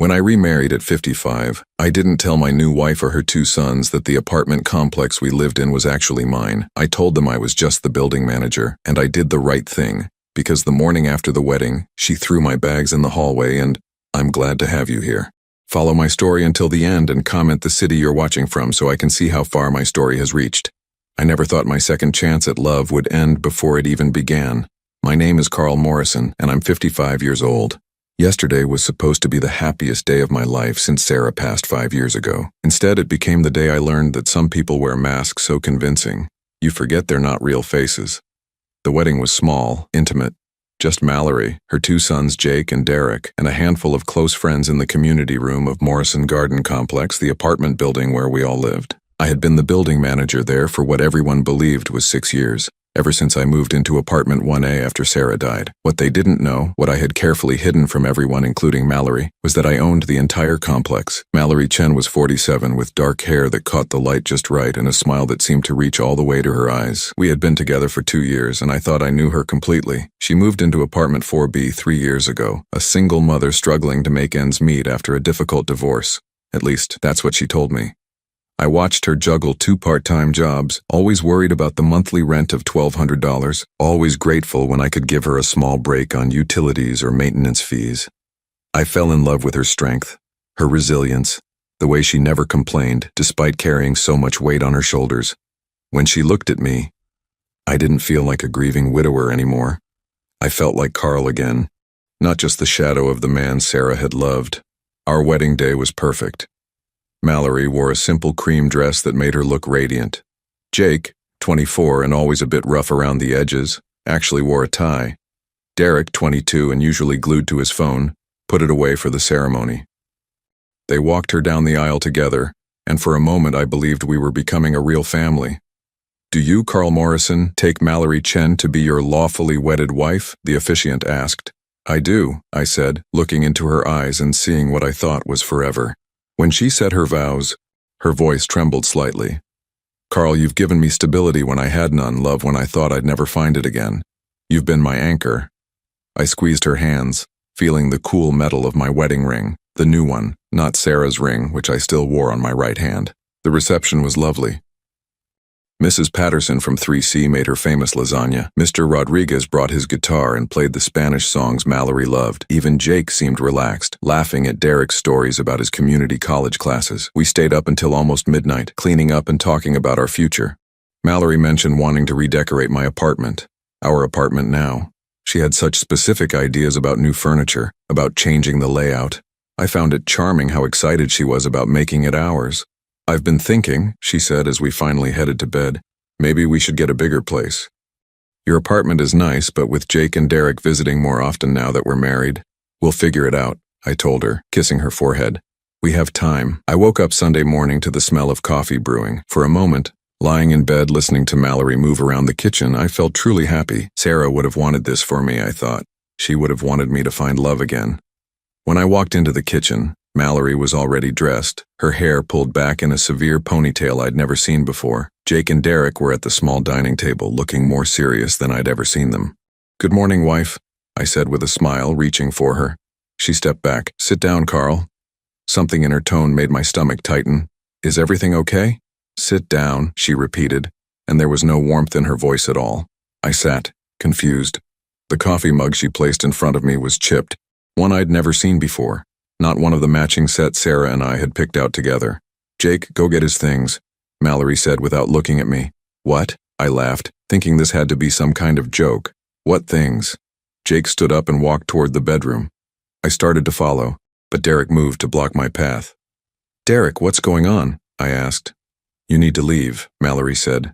When I remarried at 55, I didn't tell my new wife or her two sons that the apartment complex we lived in was actually mine. I told them I was just the building manager, and I did the right thing, because the morning after the wedding, she threw my bags in the hallway and, "I'm glad to have you here. Follow my story until the end and comment the city you're watching from so I can see how far my story has reached. I never thought my second chance at love would end before it even began. My name is Carl Morrison, and I'm 55 years old. Yesterday was supposed to be the happiest day of my life since Sarah passed 5 years ago. Instead, it became the day I learned that some people wear masks so convincing, you forget they're not real faces. The wedding was small, intimate. Just Mallory, her two sons Jake and Derek, and a handful of close friends in the community room of Morrison Garden Complex, the apartment building where we all lived. I had been the building manager there for what everyone believed was 6 years. Ever since I moved into apartment 1A after Sarah died. What they didn't know, what I had carefully hidden from everyone including Mallory, was that I owned the entire complex. Mallory Chen was 47 with dark hair that caught the light just right and a smile that seemed to reach all the way to her eyes. We had been together for 2 years and I thought I knew her completely. She moved into apartment 4B 3 years ago, a single mother struggling to make ends meet after a difficult divorce. At least, that's what she told me. I watched her juggle 2 part-time jobs, always worried about the monthly rent of $1,200, always grateful when I could give her a small break on utilities or maintenance fees. I fell in love with her strength, her resilience, the way she never complained despite carrying so much weight on her shoulders. When she looked at me, I didn't feel like a grieving widower anymore. I felt like Carl again, not just the shadow of the man Sarah had loved. Our wedding day was perfect. Mallory wore a simple cream dress that made her look radiant. Jake, 24 and always a bit rough around the edges, actually wore a tie. Derek, 22 and usually glued to his phone, put it away for the ceremony. They walked her down the aisle together, and for a moment I believed we were becoming a real family. "Do you, Carl Morrison, take Mallory Chen to be your lawfully wedded wife?" the officiant asked. "I do," I said, looking into her eyes and seeing what I thought was forever. When she said her vows, her voice trembled slightly. "Carl, you've given me stability when I had none, love when I thought I'd never find it again. You've been my anchor." I squeezed her hands, feeling the cool metal of my wedding ring, the new one, not Sarah's ring, which I still wore on my right hand. The reception was lovely. Mrs. Patterson from 3C made her famous lasagna. Mr. Rodriguez brought his guitar and played the Spanish songs Mallory loved. Even Jake seemed relaxed, laughing at Derek's stories about his community college classes. We stayed up until almost midnight, cleaning up and talking about our future. Mallory mentioned wanting to redecorate my apartment. Our apartment now. She had such specific ideas about new furniture, about changing the layout. I found it charming how excited she was about making it ours. "I've been thinking," she said as we finally headed to bed, "maybe we should get a bigger place. Your apartment is nice, but with Jake and Derek visiting more often now that we're married, we'll figure it out," I told her, kissing her forehead. "We have time." I woke up Sunday morning to the smell of coffee brewing. For a moment, lying in bed listening to Mallory move around the kitchen, I felt truly happy. Sarah would have wanted this for me, I thought. She would have wanted me to find love again. When I walked into the kitchen, Mallory was already dressed, her hair pulled back in a severe ponytail I'd never seen before. Jake and Derek were at the small dining table, looking more serious than I'd ever seen them. "Good morning, wife," I said with a smile, reaching for her. She stepped back. "Sit down, Carl." Something in her tone made my stomach tighten. "Is everything okay?" "Sit down," she repeated, and there was no warmth in her voice at all. I sat, confused. The coffee mug she placed in front of me was chipped, one I'd never seen before. Not one of the matching sets Sarah and I had picked out together. "Jake, go get his things," Mallory said without looking at me. "What?" I laughed, thinking this had to be some kind of joke. "What things?" Jake stood up and walked toward the bedroom. I started to follow, but Derek moved to block my path. "Derek, what's going on?" I asked. "You need to leave," Mallory said.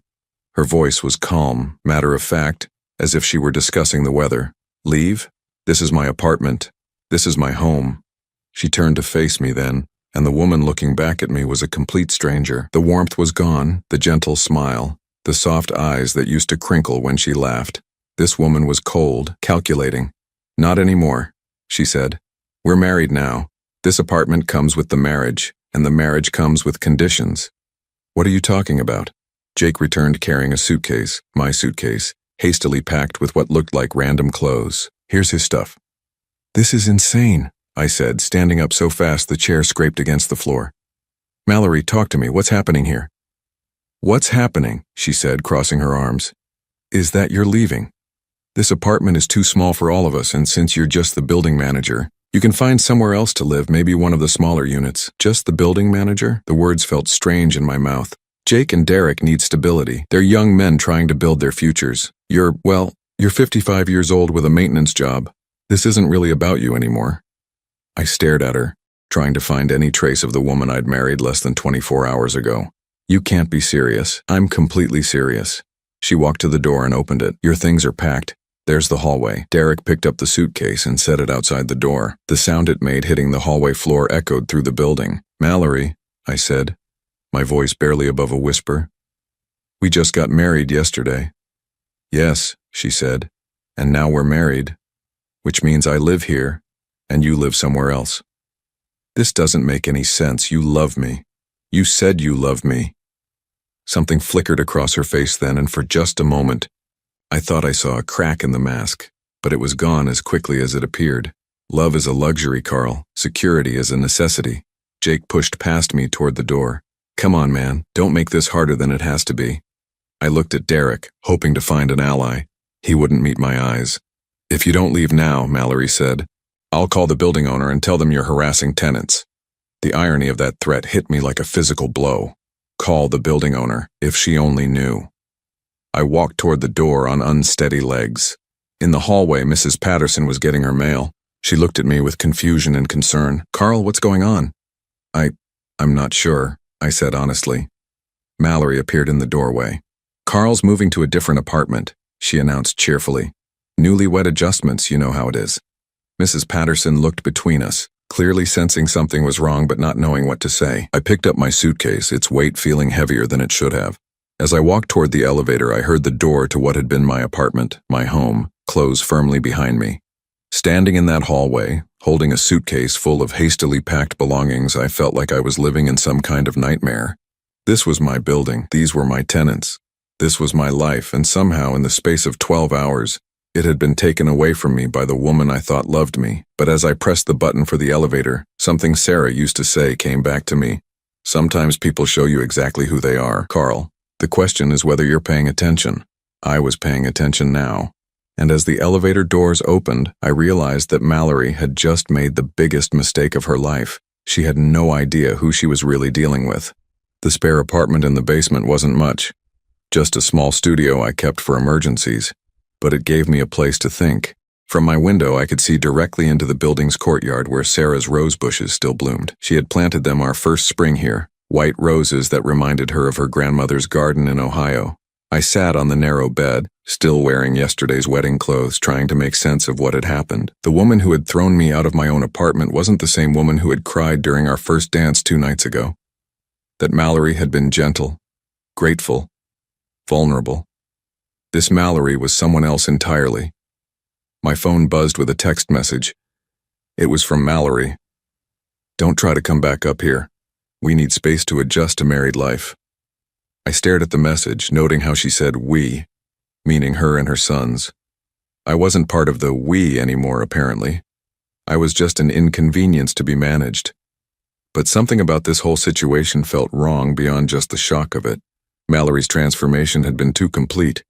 Her voice was calm, matter-of-fact, as if she were discussing the weather. "Leave? This is my apartment. This is my home." She turned to face me then, and the woman looking back at me was a complete stranger. The warmth was gone, the gentle smile, the soft eyes that used to crinkle when she laughed. This woman was cold, calculating. "Not anymore," she said. "We're married now. This apartment comes with the marriage, and the marriage comes with conditions." "What are you talking about?" Jake returned carrying a suitcase, my suitcase, hastily packed with what looked like random clothes. "Here's his stuff." "This is insane," I said, standing up so fast the chair scraped against the floor. Mallory, talk to me. What's happening here? What's happening? She said, crossing her arms. Is that you're leaving. This apartment is too small for all of us, and since you're just the building manager, you can find somewhere else to live, maybe one of the smaller units. Just the building manager? The words felt strange in my mouth. Jake and Derek need stability. They're young men trying to build their futures. You're 55 years old with a maintenance job. This isn't really about you anymore. I stared at her, trying to find any trace of the woman I'd married less than 24 hours ago. You can't be serious. I'm completely serious. She walked to the door and opened it. Your things are packed. There's the hallway. Derek picked up the suitcase and set it outside the door. The sound it made hitting the hallway floor echoed through the building. Mallory, I said, my voice barely above a whisper. We just got married yesterday. Yes, she said, and now we're married, which means I live here and you live somewhere else. This doesn't make any sense. You love me. You said you loved me. Something flickered across her face then, and for just a moment, I thought I saw a crack in the mask, but it was gone as quickly as it appeared. Love is a luxury, Carl. Security is a necessity. Jake pushed past me toward the door. Come on, man. Don't make this harder than it has to be. I looked at Derek, hoping to find an ally. He wouldn't meet my eyes. If you don't leave now, Mallory said, I'll call the building owner and tell them you're harassing tenants. The irony of that threat hit me like a physical blow. Call the building owner, if she only knew. I walked toward the door on unsteady legs. In the hallway, Mrs. Patterson was getting her mail. She looked at me with confusion and concern. Carl, what's going on? I'm not sure, I said honestly. Mallory appeared in the doorway. Carl's moving to a different apartment, she announced cheerfully. Newlywed adjustments, you know how it is. Mrs. Patterson looked between us, clearly sensing something was wrong but not knowing what to say. I picked up my suitcase, its weight feeling heavier than it should have. As I walked toward the elevator, I heard the door to what had been my apartment, my home, close firmly behind me. Standing in that hallway, holding a suitcase full of hastily packed belongings, I felt like I was living in some kind of nightmare. This was my building. These were my tenants. This was my life, and somehow, in the space of 12 hours, it had been taken away from me by the woman I thought loved me. But as I pressed the button for the elevator, something Sarah used to say came back to me. Sometimes people show you exactly who they are, Carl. The question is whether you're paying attention. I was paying attention now. And as the elevator doors opened, I realized that Mallory had just made the biggest mistake of her life. She had no idea who she was really dealing with. The spare apartment in the basement wasn't much. Just a small studio I kept for emergencies. But it gave me a place to think. From my window, I could see directly into the building's courtyard where Sarah's rose bushes still bloomed. She had planted them our first spring here, white roses that reminded her of her grandmother's garden in Ohio. I sat on the narrow bed, still wearing yesterday's wedding clothes, trying to make sense of what had happened. The woman who had thrown me out of my own apartment wasn't the same woman who had cried during our first dance 2 nights ago. That Mallory had been gentle, grateful, vulnerable. This Mallory was someone else entirely. My phone buzzed with a text message. It was from Mallory. Don't try to come back up here. We need space to adjust to married life. I stared at the message, noting how she said we, meaning her and her sons. I wasn't part of the we anymore, apparently. I was just an inconvenience to be managed. But something about this whole situation felt wrong beyond just the shock of it. Mallory's transformation had been too complete,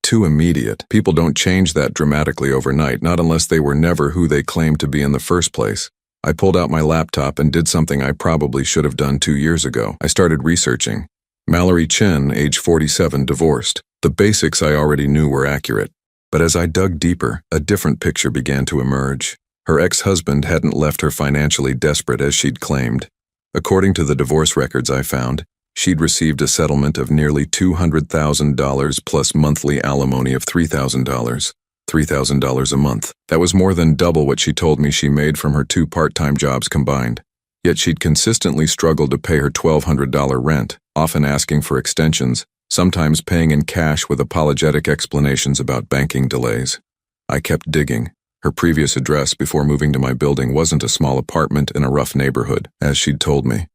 too immediate. People don't change that dramatically overnight, not unless they were never who they claimed to be in the first place. I pulled out my laptop and did something I probably should have done 2 years ago. I started researching. Mallory Chen, age 47, divorced. The basics I already knew were accurate. But as I dug deeper, a different picture began to emerge. Her ex-husband hadn't left her financially desperate as she'd claimed. According to the divorce records I found, she'd received a settlement of nearly $200,000 plus monthly alimony of $3,000. $3,000 a month. That was more than double what she told me she made from her 2 part-time jobs combined. Yet she'd consistently struggled to pay her $1,200 rent, often asking for extensions, sometimes paying in cash with apologetic explanations about banking delays. I kept digging. Her previous address before moving to my building wasn't a small apartment in a rough neighborhood, as she'd told me.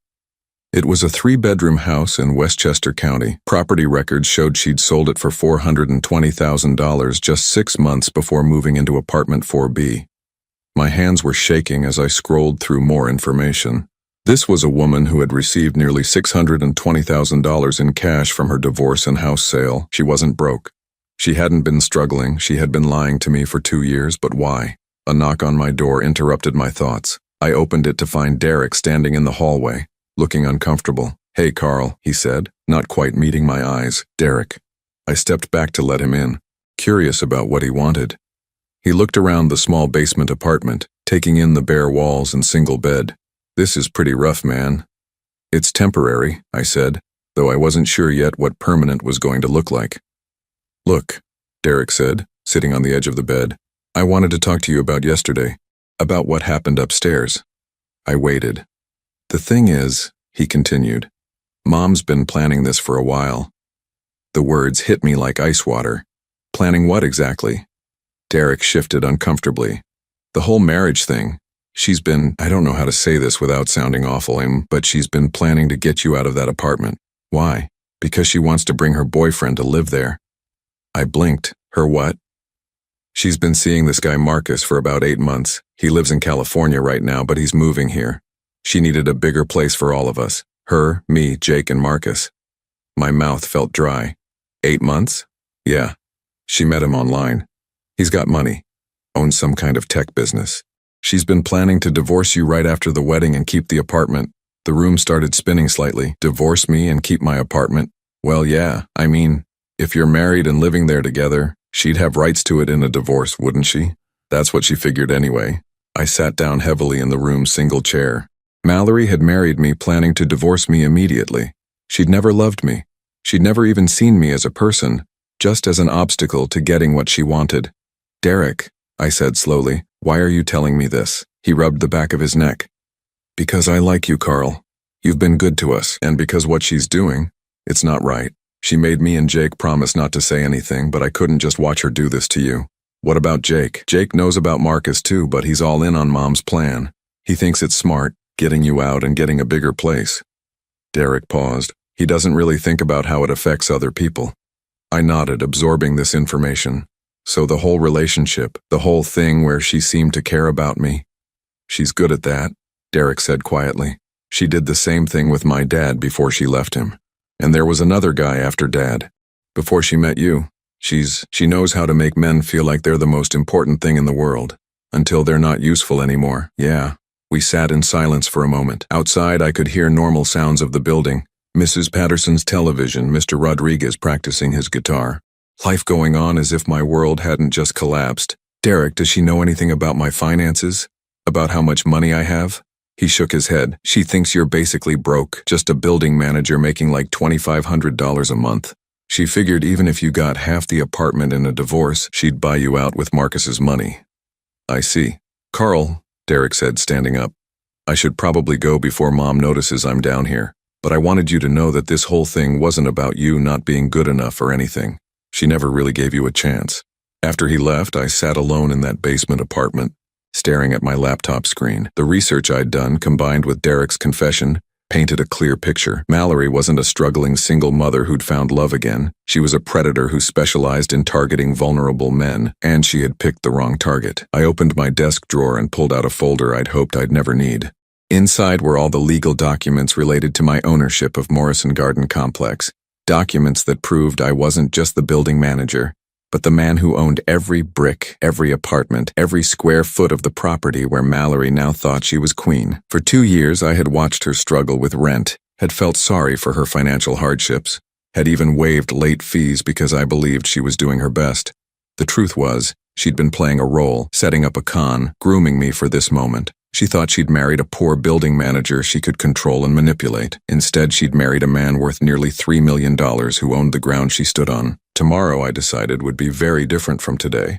It was a 3-bedroom house in Westchester County. Property records showed she'd sold it for $420,000 just 6 months before moving into apartment 4B. My hands were shaking as I scrolled through more information. This was a woman who had received nearly $620,000 in cash from her divorce and house sale. She wasn't broke. She hadn't been struggling. She had been lying to me for 2 years, but why? A knock on my door interrupted my thoughts. I opened it to find Derek standing in the hallway, looking uncomfortable. "Hey, Carl," he said, not quite meeting my eyes. "Derek." I stepped back to let him in, curious about what he wanted. He looked around the small basement apartment, taking in the bare walls and single bed. "This is pretty rough, man." "It's temporary," I said, though I wasn't sure yet what permanent was going to look like. "Look," Derek said, sitting on the edge of the bed. "I wanted to talk to you about yesterday, about what happened upstairs." I waited. "The thing is," he continued, "Mom's been planning this for a while." The words hit me like ice water. Planning what exactly? Derek shifted uncomfortably. "The whole marriage thing. She's been, I don't know how to say this without sounding awful, but she's been planning to get you out of that apartment." "Why?" "Because she wants to bring her boyfriend to live there." I blinked. "Her what?" "She's been seeing this guy Marcus for about 8 months. He lives in California right now, but he's moving here. She needed a bigger place for all of us. Her, me, Jake, and Marcus." My mouth felt dry. 8 months? Yeah. She met him online. He's got money. Owns some kind of tech business. "She's been planning to divorce you right after the wedding and keep the apartment." The room started spinning slightly. "Divorce me and keep my apartment?" "Well, yeah. I mean, if you're married and living there together, she'd have rights to it in a divorce, wouldn't she?" That's what she figured anyway. I sat down heavily in the room's single chair. Mallory had married me planning to divorce me immediately. She'd never loved me. She'd never even seen me as a person, just as an obstacle to getting what she wanted. "Derek," I said slowly, "why are you telling me this?" He rubbed the back of his neck. "Because I like you, Carl. You've been good to us, and because what she's doing, it's not right. She made me and Jake promise not to say anything, but I couldn't just watch her do this to you." "What about Jake?" "Jake knows about Marcus too, but he's all in on Mom's plan. He thinks it's smart, getting you out and getting a bigger place." Derek paused. "He doesn't really think about how it affects other people." I nodded, absorbing this information. "So the whole relationship, the whole thing where she seemed to care about me." "She's good at that," Derek said quietly. "She did the same thing with my dad before she left him. And there was another guy after Dad. Before she met you, she knows how to make men feel like they're the most important thing in the world. Until they're not useful anymore." "Yeah." We sat in silence for a moment. Outside, I could hear normal sounds of the building. Mrs. Patterson's television, Mr. Rodriguez practicing his guitar. Life going on as if my world hadn't just collapsed. "Derek, does she know anything about my finances? About how much money I have?" He shook his head. "She thinks you're basically broke, just a building manager making like $2,500 a month. She figured even if you got half the apartment in a divorce, she'd buy you out with Marcus's money." "I see." "Carl," Derek said, standing up, "I should probably go before Mom notices I'm down here. But I wanted you to know that this whole thing wasn't about you not being good enough or anything. She never really gave you a chance." After he left, I sat alone in that basement apartment, staring at my laptop screen. The research I'd done, combined with Derek's confession, painted a clear picture. Mallory wasn't a struggling single mother who'd found love again. She was a predator who specialized in targeting vulnerable men, and she had picked the wrong target. I opened my desk drawer and pulled out a folder I'd hoped I'd never need. Inside were all the legal documents related to my ownership of Morrison Garden Complex, documents that proved I wasn't just the building manager, but the man who owned every brick, every apartment, every square foot of the property where Mallory now thought she was queen. For 2 years, I had watched her struggle with rent, had felt sorry for her financial hardships, had even waived late fees because I believed she was doing her best. The truth was, she'd been playing a role, setting up a con, grooming me for this moment. She thought she'd married a poor building manager she could control and manipulate. Instead, she'd married a man worth nearly $3 million who owned the ground she stood on. Tomorrow, I decided, would be very different from today.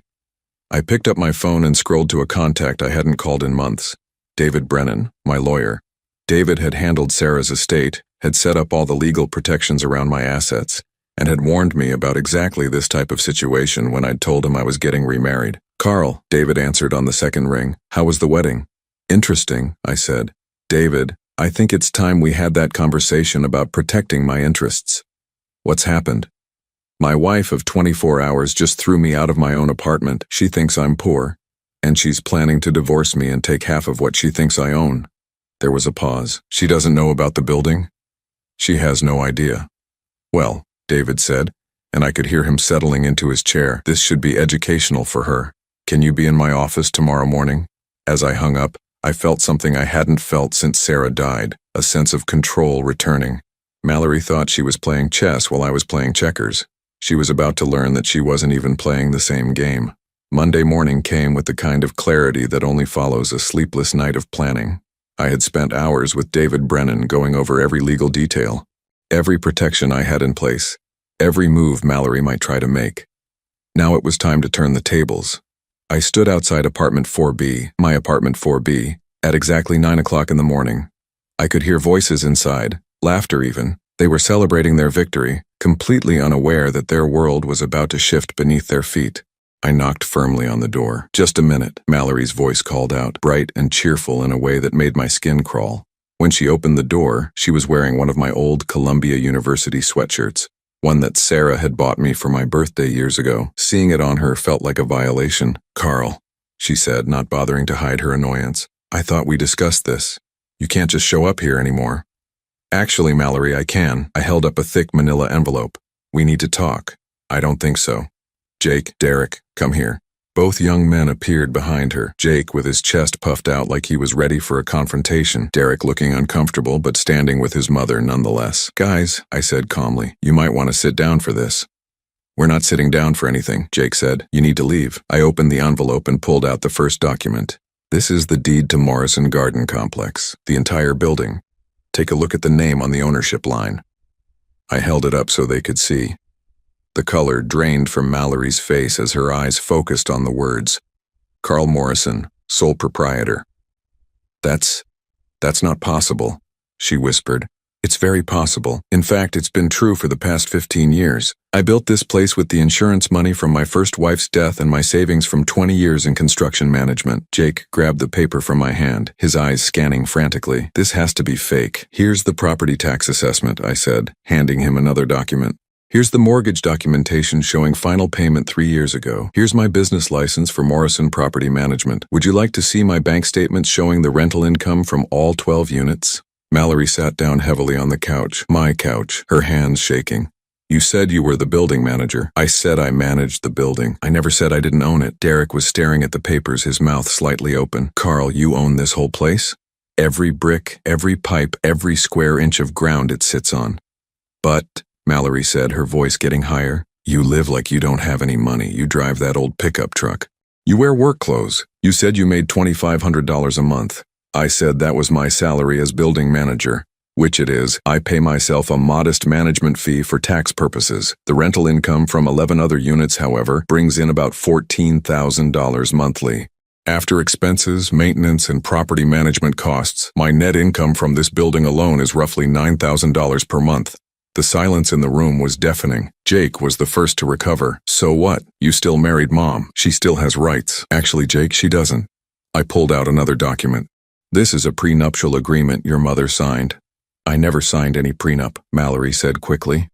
I picked up my phone and scrolled to a contact I hadn't called in months. David Brennan, my lawyer. David had handled Sarah's estate, had set up all the legal protections around my assets, and had warned me about exactly this type of situation when I'd told him I was getting remarried. "Carl," David answered on the second ring. "How was the wedding?" "Interesting," I said. "David, I think it's time we had that conversation about protecting my interests." "What's happened?" "My wife of 24 hours just threw me out of my own apartment. She thinks I'm poor." And she's planning to divorce me and take half of what she thinks I own. There was a pause. She doesn't know about the building? She has no idea. Well, David said, and I could hear him settling into his chair. This should be educational for her. Can you be in my office tomorrow morning? As I hung up, I felt something I hadn't felt since Sarah died, a sense of control returning. Mallory thought she was playing chess while I was playing checkers. She was about to learn that she wasn't even playing the same game. Monday morning came with the kind of clarity that only follows a sleepless night of planning. I had spent hours with David Brennan going over every legal detail, every protection I had in place, every move Mallory might try to make. Now it was time to turn the tables. I stood outside apartment 4B, my apartment 4B, at exactly 9 o'clock in the morning. I could hear voices inside, laughter even. They were celebrating their victory, completely unaware that their world was about to shift beneath their feet. I knocked firmly on the door. "Just a minute," Mallory's voice called out, bright and cheerful in a way that made my skin crawl. When she opened the door, she was wearing one of my old Columbia University sweatshirts, one that Sarah had bought me for my birthday years ago. Seeing it on her felt like a violation. "Carl," she said, not bothering to hide her annoyance. "I thought we discussed this. You can't just show up here anymore." "Actually, Mallory, I can." I held up a thick manila envelope. "We need to talk." "I don't think so." "Jake, Derek, come here." Both young men appeared behind her, Jake with his chest puffed out like he was ready for a confrontation, Derek looking uncomfortable but standing with his mother nonetheless. "Guys," I said calmly, "you might want to sit down for this." "We're not sitting down for anything," Jake said. "You need to leave." I opened the envelope and pulled out the first document. "This is the deed to Morrison Garden Complex, the entire building. Take a look at the name on the ownership line." I held it up so they could see. The color drained from Mallory's face as her eyes focused on the words. "Carl Morrison, sole proprietor." That's not possible," she whispered. "It's very possible. In fact, it's been true for the past 15 years. I built this place with the insurance money from my first wife's death and my savings from 20 years in construction management." Jake grabbed the paper from my hand, his eyes scanning frantically. "This has to be fake." "Here's the property tax assessment," I said, handing him another document. "Here's the mortgage documentation showing final payment 3 years ago. Here's my business license for Morrison Property Management. Would you like to see my bank statements showing the rental income from all 12 units? Mallory sat down heavily on the couch, my couch, her hands shaking. "You said you were the building manager." "I said I managed the building. I never said I didn't own it." Derek was staring at the papers, his mouth slightly open. "Carl, you own this whole place? Every brick, every pipe, every square inch of ground it sits on." "But," Mallory said, her voice getting higher, "you live like you don't have any money. You drive that old pickup truck. You wear work clothes. You said you made $2,500 a month. I said that was my salary as building manager, which it is. I pay myself a modest management fee for tax purposes. The rental income from 11 other units, however, brings in about $14,000 monthly. After expenses, maintenance, and property management costs, my net income from this building alone is roughly $9,000 per month." The silence in the room was deafening. Jake was the first to recover. "So what? You still married Mom. She still has rights." "Actually, Jake, she doesn't." I pulled out another document. "This is a prenuptial agreement your mother signed." "I never signed any prenup," Mallory said quickly.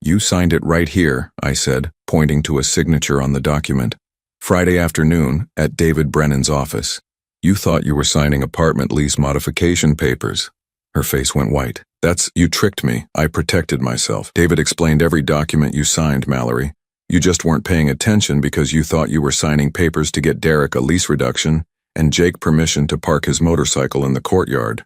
"You signed it right here," I said, pointing to a signature on the document. "Friday afternoon, at David Brennan's office. You thought you were signing apartment lease modification papers." Her face went white. You tricked me. I protected myself. David explained every document you signed, Mallory. You just weren't paying attention because you thought you were signing papers to get Derek a lease reduction and Jake permission to park his motorcycle in the courtyard."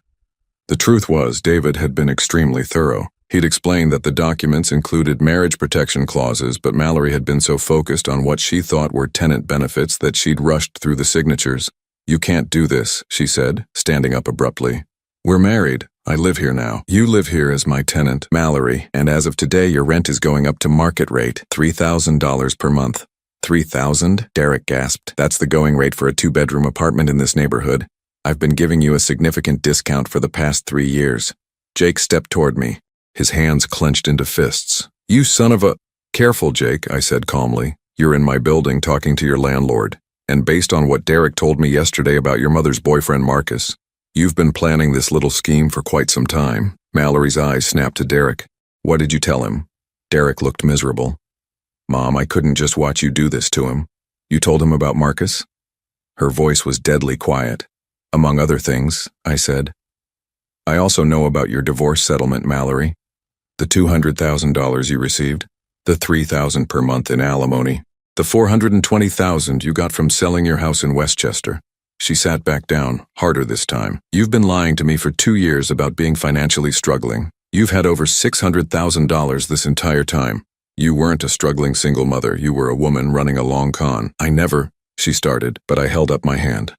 The truth was, David had been extremely thorough. He'd explained that the documents included marriage protection clauses, but Mallory had been so focused on what she thought were tenant benefits that she'd rushed through the signatures. "You can't do this," she said, standing up abruptly. "We're married. I live here now. You live here as my tenant, Mallory, and as of today your rent is going up to market rate, $3,000 per month." $3,000? Derek gasped. "That's the going rate for a 2-bedroom apartment in this neighborhood. I've been giving you a significant discount for the past 3 years." Jake stepped toward me, his hands clenched into fists. "You son of a—" "Careful, Jake," I said calmly. "You're in my building talking to your landlord, and based on what Derek told me yesterday about your mother's boyfriend Marcus, you've been planning this little scheme for quite some time." Mallory's eyes snapped to Derek. "What did you tell him?" Derek looked miserable. "Mom, I couldn't just watch you do this to him." "You told him about Marcus?" Her voice was deadly quiet. "Among other things," I said. "I also know about your divorce settlement, Mallory. The $200,000 you received, the $3,000 per month in alimony, the $420,000 you got from selling your house in Westchester." She sat back down, harder this time. "You've been lying to me for 2 years about being financially struggling. You've had over $600,000 this entire time. You weren't a struggling single mother, you were a woman running a long con." "I never," she started, but I held up my hand.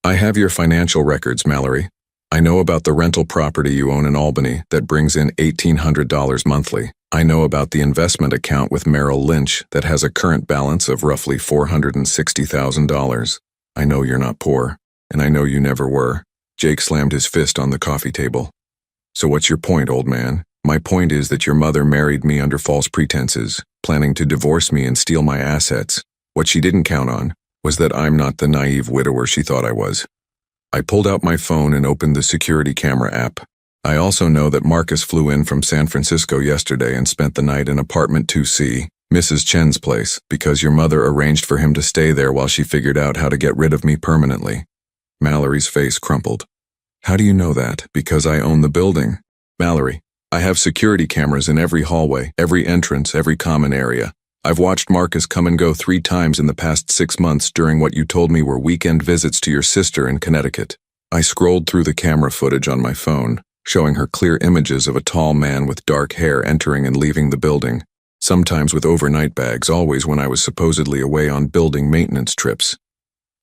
"I have your financial records, Mallory. I know about the rental property you own in Albany that brings in $1,800 monthly. I know about the investment account with Merrill Lynch that has a current balance of roughly $460,000. I know you're not poor, and I know you never were." Jake slammed his fist on the coffee table. "So what's your point, old man?" "My point is that your mother married me under false pretenses, planning to divorce me and steal my assets. What she didn't count on was that I'm not the naive widower she thought I was." I pulled out my phone and opened the security camera app. "I also know that Marcus flew in from San Francisco yesterday and spent the night in apartment 2C, Mrs. Chen's place, because your mother arranged for him to stay there while she figured out how to get rid of me permanently." Mallory's face crumpled. "How do you know that?" "Because I own the building. Mallory, I have security cameras in every hallway, every entrance, every common area. I've watched Marcus come and go 3 times in the past 6 months during what you told me were weekend visits to your sister in Connecticut." I scrolled through the camera footage on my phone, showing her clear images of a tall man with dark hair entering and leaving the building, sometimes with overnight bags, always when I was supposedly away on building maintenance trips.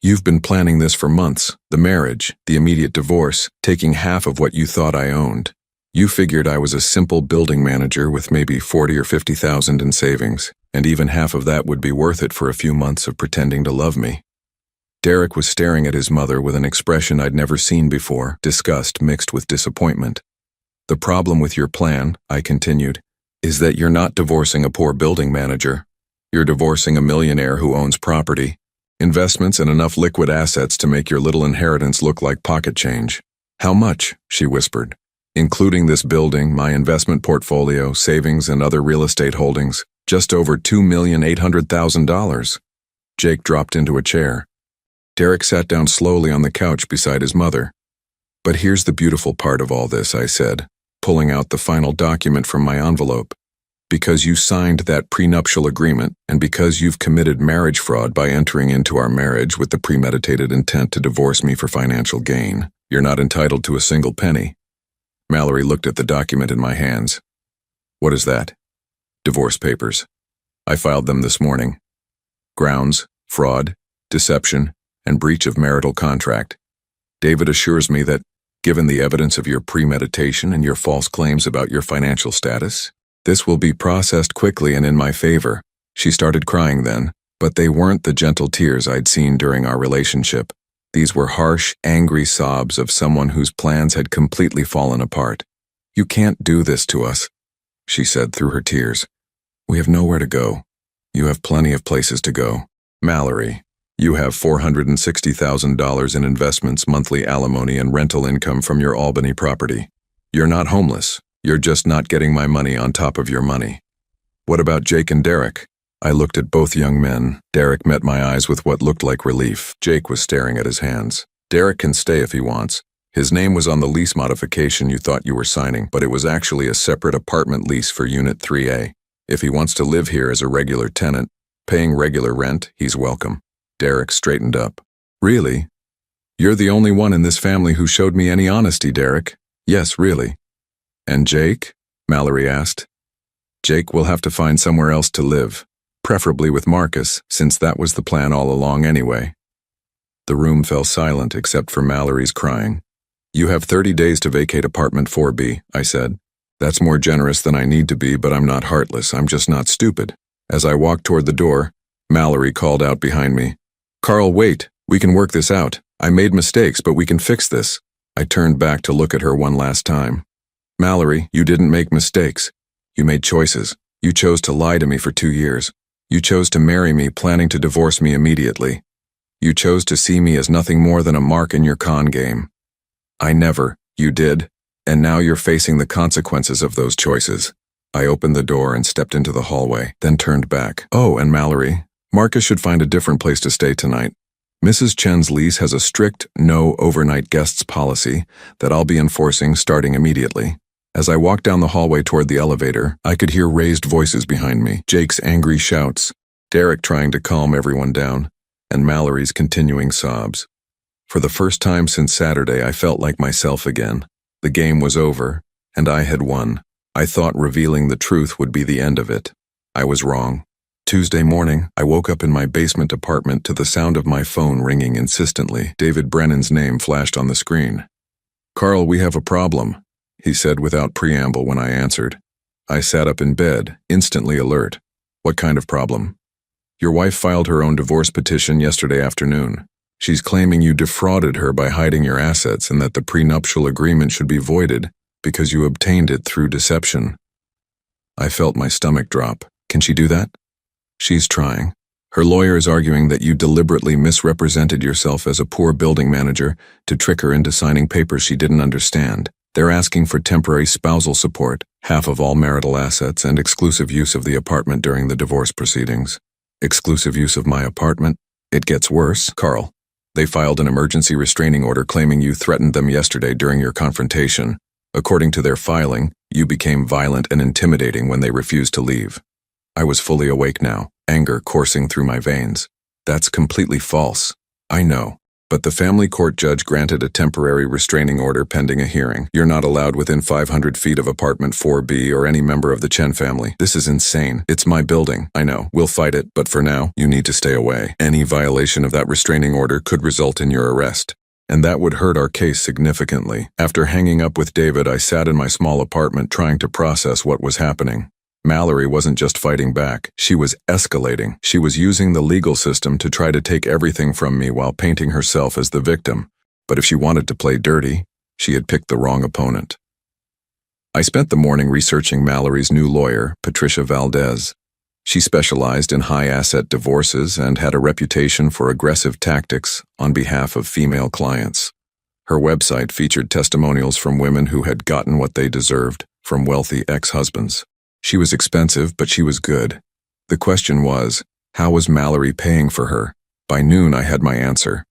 "You've been planning this for months, the marriage, the immediate divorce, taking half of what you thought I owned. You figured I was a simple building manager with maybe 40 or 50,000 in savings, and even half of that would be worth it for a few months of pretending to love me." Derek was staring at his mother with an expression I'd never seen before, disgust mixed with disappointment. "The problem with your plan," I continued, "is that you're not divorcing a poor building manager. You're divorcing a millionaire who owns property, investments, and enough liquid assets to make your little inheritance look like pocket change." "How much?" she whispered. "Including this building, my investment portfolio, savings, and other real estate holdings, just over $2,800,000. Jake dropped into a chair. Derek sat down slowly on the couch beside his mother. "But here's the beautiful part of all this," I said, pulling out the final document from my envelope. "Because you signed that prenuptial agreement, and because you've committed marriage fraud by entering into our marriage with the premeditated intent to divorce me for financial gain, you're not entitled to a single penny." Mallory looked at the document in my hands. "What is that?" "Divorce papers. I filed them this morning. Grounds, fraud, deception, and breach of marital contract. David assures me that, given the evidence of your premeditation and your false claims about your financial status, this will be processed quickly and in my favor." She started crying then, but they weren't the gentle tears I'd seen during our relationship. These were harsh, angry sobs of someone whose plans had completely fallen apart. "You can't do this to us," she said through her tears. "We have nowhere to go. You have plenty of places to go. Mallory, you have $460,000 in investments, monthly alimony, and rental income from your Albany property. You're not homeless. You're just not getting my money on top of your money." "What about Jake and Derek?" I looked at both young men. Derek met my eyes with what looked like relief. Jake was staring at his hands. "Derek can stay if he wants. His name was on the lease modification you thought you were signing, but it was actually a separate apartment lease for Unit 3A. If he wants to live here as a regular tenant, paying regular rent, he's welcome." Derek straightened up. "Really? You're the only one in this family who showed me any honesty, Derek." "Yes, really." "And Jake?" Mallory asked. "Jake will have to find somewhere else to live. Preferably with Marcus, since that was the plan all along anyway." The room fell silent except for Mallory's crying. "You have 30 days to vacate apartment 4B, I said. "That's more generous than I need to be, but I'm not heartless, I'm just not stupid." As I walked toward the door, Mallory called out behind me, "Carl, wait, we can work this out. I made mistakes, but we can fix this." I turned back to look at her one last time. "Mallory, you didn't make mistakes. You made choices. You chose to lie to me for 2 years. You chose to marry me, planning to divorce me immediately. You chose to see me as nothing more than a mark in your con game. I never. You did. And now you're facing the consequences of those choices." I opened the door and stepped into the hallway, then turned back. "Oh, and Mallory, Marcus should find a different place to stay tonight." Mrs. Chen's lease has a strict no overnight guests policy that I'll be enforcing starting immediately. As I walked down the hallway toward the elevator, I could hear raised voices behind me, Jake's angry shouts, Derek trying to calm everyone down, and Mallory's continuing sobs. For the first time since Saturday, I felt like myself again. The game was over, and I had won. I thought revealing the truth would be the end of it. I was wrong. Tuesday morning, I woke up in my basement apartment to the sound of my phone ringing insistently. David Brennan's name flashed on the screen. "Carl, we have a problem," he said without preamble when I answered. I sat up in bed, instantly alert. "What kind of problem?" "Your wife filed her own divorce petition yesterday afternoon. She's claiming you defrauded her by hiding your assets and that the prenuptial agreement should be voided because you obtained it through deception." I felt my stomach drop. "Can she do that?" "She's trying. Her lawyer is arguing that you deliberately misrepresented yourself as a poor building manager to trick her into signing papers she didn't understand. They're asking for temporary spousal support, half of all marital assets, and exclusive use of the apartment during the divorce proceedings." "Exclusive use of my apartment? It gets worse, Carl. They filed an emergency restraining order claiming you threatened them yesterday during your confrontation. According to their filing, you became violent and intimidating when they refused to leave." I was fully awake now, anger coursing through my veins. "That's completely false." "I know. But the family court judge granted a temporary restraining order pending a hearing. You're not allowed within 500 feet of apartment 4B or any member of the Chen family. This is insane. It's my building. I know. We'll fight it, but for now, you need to stay away. Any violation of that restraining order could result in your arrest. And that would hurt our case significantly." After hanging up with David, I sat in my small apartment trying to process what was happening. Mallory wasn't just fighting back, she was escalating. She was using the legal system to try to take everything from me while painting herself as the victim. But if she wanted to play dirty, she had picked the wrong opponent. I spent the morning researching Mallory's new lawyer, Patricia Valdez. She specialized in high-asset divorces and had a reputation for aggressive tactics on behalf of female clients. Her website featured testimonials from women who had gotten what they deserved from wealthy ex-husbands. She was expensive, but she was good. The question was, how was Mallory paying for her? By noon, I had my answer.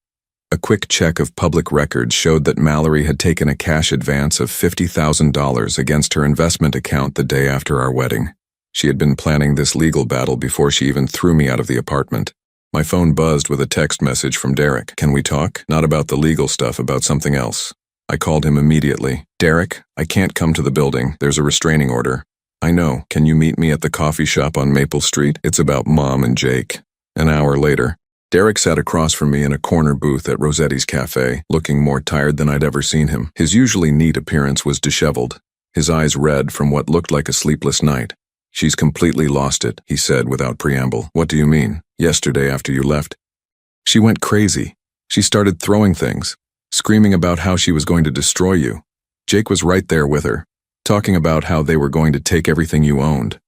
A quick check of public records showed that Mallory had taken a cash advance of $50,000 against her investment account the day after our wedding. She had been planning this legal battle before she even threw me out of the apartment. My phone buzzed with a text message from Derek. "Can we talk? Not about the legal stuff, about something else." I called him immediately. "Derek, I can't come to the building. There's a restraining order." "I know. Can you meet me at the coffee shop on Maple Street? It's about Mom and Jake." An hour later, Derek sat across from me in a corner booth at Rossetti's Cafe, looking more tired than I'd ever seen him. His usually neat appearance was disheveled, his eyes red from what looked like a sleepless night. "She's completely lost it," he said without preamble. "What do you mean? Yesterday after you left?" "She went crazy. She started throwing things, screaming about how she was going to destroy you. Jake was right there with her, talking about how they were going to take everything you owned."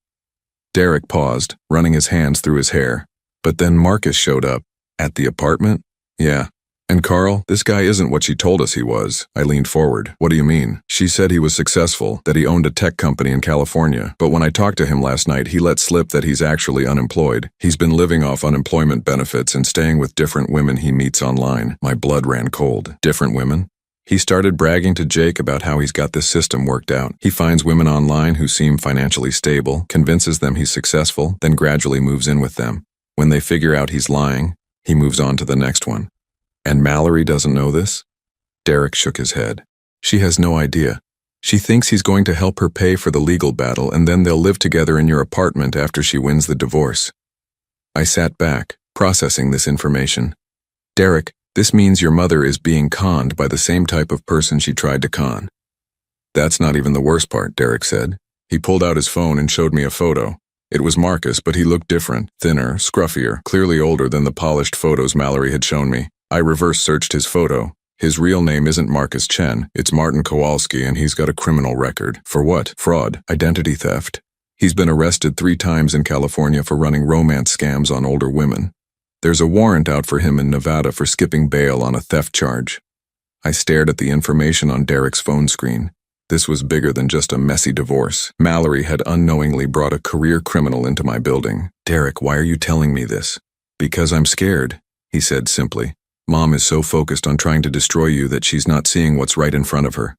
Derek paused, running his hands through his hair. "But then Marcus showed up. At the apartment?" "Yeah. And Carl, this guy isn't what she told us he was." I leaned forward. "What do you mean?" "She said he was successful, that he owned a tech company in California. But when I talked to him last night, he let slip that he's actually unemployed. He's been living off unemployment benefits and staying with different women he meets online." My blood ran cold. "Different women?" He started bragging to Jake about how he's got this system worked out. He finds women online who seem financially stable, convinces them he's successful, then gradually moves in with them. When they figure out he's lying, he moves on to the next one. "And Mallory doesn't know this?" Derek shook his head. "She has no idea. She thinks he's going to help her pay for the legal battle, and then they'll live together in your apartment after she wins the divorce." I sat back, processing this information. "Derek, this means your mother is being conned by the same type of person she tried to con." "That's not even the worst part," Derek said. He pulled out his phone and showed me a photo. It was Marcus, but he looked different, thinner, scruffier, clearly older than the polished photos Mallory had shown me. I reverse searched his photo. His real name isn't Marcus Chen, it's Martin Kowalski, and he's got a criminal record. For what? Fraud, identity theft. He's been arrested 3 times in California for running romance scams on older women. There's a warrant out for him in Nevada for skipping bail on a theft charge. I stared at the information on Derek's phone screen. This was bigger than just a messy divorce. Mallory had unknowingly brought a career criminal into my building. "Derek, why are you telling me this?" "Because I'm scared," he said simply. Mom is so focused on trying to destroy you that she's not seeing what's right in front of her.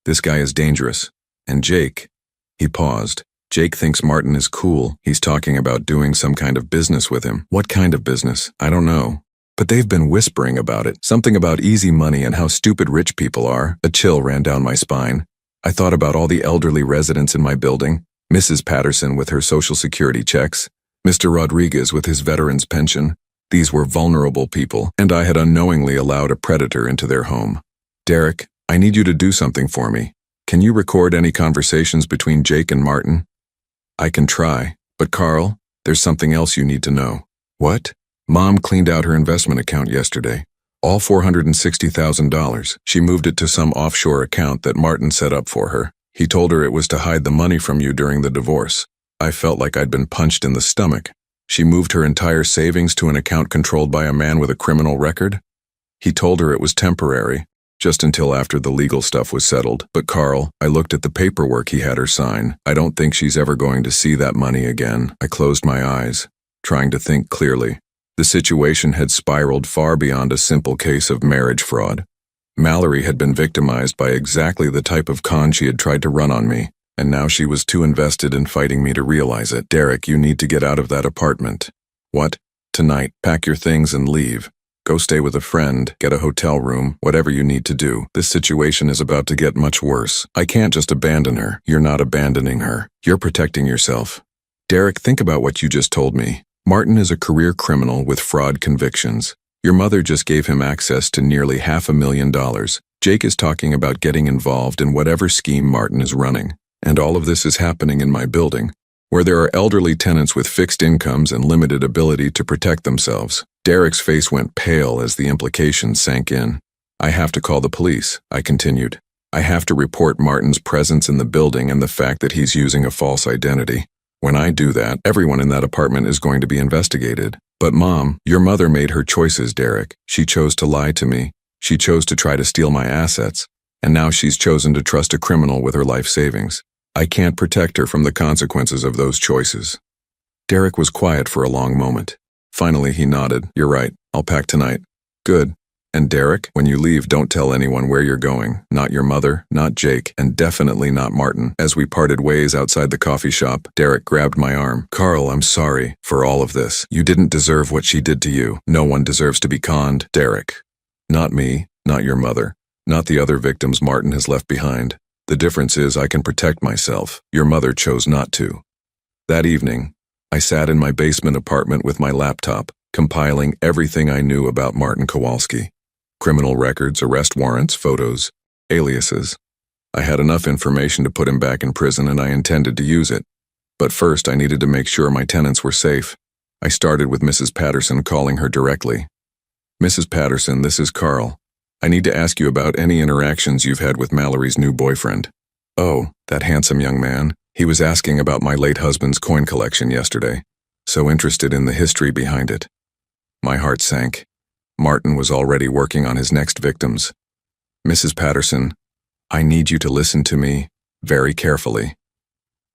This guy is dangerous. And Jake." He paused. "Jake thinks Martin is cool. He's talking about doing some kind of business with him. What kind of business? I don't know. But they've been whispering about it. Something about easy money and how stupid rich people are." A chill ran down my spine. I thought about all the elderly residents in my building. Mrs. Patterson with her Social Security checks. Mr. Rodriguez with his veteran's pension. These were vulnerable people, and I had unknowingly allowed a predator into their home. "Derek, I need you to do something for me. Can you record any conversations between Jake and Martin?" "I can try, but Carl, there's something else you need to know." "What?" "Mom cleaned out her investment account yesterday. All $460,000. She moved it to some offshore account that Martin set up for her. He told her it was to hide the money from you during the divorce." I felt like I'd been punched in the stomach. She moved her entire savings to an account controlled by a man with a criminal record? He told her it was temporary, just until after the legal stuff was settled. But Carl, I looked at the paperwork he had her sign. I don't think she's ever going to see that money again. I closed my eyes, trying to think clearly. The situation had spiraled far beyond a simple case of marriage fraud. Mallory had been victimized by exactly the type of con she had tried to run on me, and now she was too invested in fighting me to realize it. "Derek, you need to get out of that apartment." "What?" "Tonight. Pack your things and leave. Go stay with a friend, get a hotel room, whatever you need to do. This situation is about to get much worse. I can't just abandon her." "You're not abandoning her. You're protecting yourself." "Derek, think about what you just told me. Martin is a career criminal with fraud convictions. Your mother just gave him access to nearly $500,000. Jake is talking about getting involved in whatever scheme Martin is running. And all of this is happening in my building, where there are elderly tenants with fixed incomes and limited ability to protect themselves." Derek's face went pale as the implications sank in. "I have to call the police," I continued. "I have to report Martin's presence in the building and the fact that he's using a false identity. When I do that, everyone in that apartment is going to be investigated." "But Mom, your mother made her choices, Derek. She chose to lie to me. She chose to try to steal my assets. And now she's chosen to trust a criminal with her life savings. I can't protect her from the consequences of those choices." Derek was quiet for a long moment. Finally, he nodded. "You're right. I'll pack tonight." "Good. And Derek, when you leave, don't tell anyone where you're going. Not your mother, not Jake, and definitely not Martin." As we parted ways outside the coffee shop, Derek grabbed my arm. "Carl, I'm sorry for all of this. You didn't deserve what she did to you. No one deserves to be conned." "Derek. Not me, not your mother, not the other victims Martin has left behind. The difference is I can protect myself. Your mother chose not to." That evening, I sat in my basement apartment with my laptop, compiling everything I knew about Martin Kowalski. Criminal records, arrest warrants, photos, aliases. I had enough information to put him back in prison, and I intended to use it. But first, I needed to make sure my tenants were safe. I started with Mrs. Patterson, calling her directly. "Mrs. Patterson, this is Carl. I need to ask you about any interactions you've had with Mallory's new boyfriend." "Oh, that handsome young man. He was asking about my late husband's coin collection yesterday. So interested in the history behind it." My heart sank. Martin was already working on his next victims. "Mrs. Patterson, I need you to listen to me very carefully."